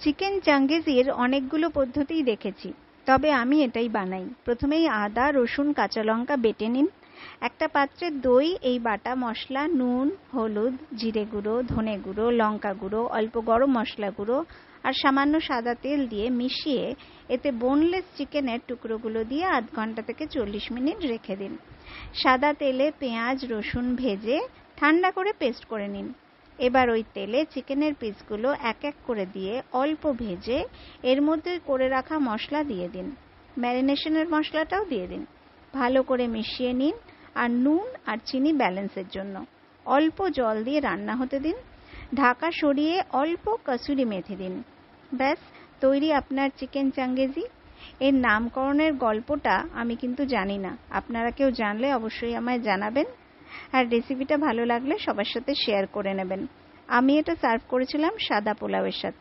Chicken চাঙ্গেজির অনেকগুলো পদ্ধতিই দেখেছি, তবে আমি এটাই বানাই। প্রথমেই আদা, রসুন, কাঁচা লঙ্কা বেটে নিন। একটা পাত্রে দই, এই বাটা মশলা, নুন, হলুদ, জিরে গুঁড়ো, ধনে গুঁড়ো, লঙ্কা গুঁড়ো, অল্প গরম মশলা গুঁড়ো আর সামান্য সাদা তেল দিয়ে মিশিয়ে এতে বোনলেস চিকেনের টুকরোগুলো দিয়ে আধ ঘন্টা থেকে 40 মিনিট রেখে দিন। সাদা তেলে পেঁয়াজ, রসুন ভেজে ঠান্ডা করে পেস্ট করে নিন। এবার ওই তেলে চিকেনের পিসগুলো এক এক করে দিয়ে অল্প ভেজে এর মধ্যে করে রাখা মশলা দিয়ে দিন। ম্যারিনেশনের মশলাটাও দিয়ে দিন। ভালো করে মিশিয়ে নিন আর নুন আর চিনি ব্যালেন্সের জন্য অল্প জল দিয়ে রান্না হতে দিন। ঢাকা সরিয়ে অল্প কসুরি মেথি দিন। ব্যাস তৈরি আপনার চিকেন চাঙ্গেজি। এর নামকরণের গল্পটা আমি কিন্তু জানি না, আপনারা কেউ জানলে অবশ্যই আমায় জানাবেন। আর রেসিপিটা ভালো লাগলে সবার সাথে শেয়ার করে নেবেন। আমি এটা সার্ভ করেছিলাম সাদা পোলাওয়ের সাথে।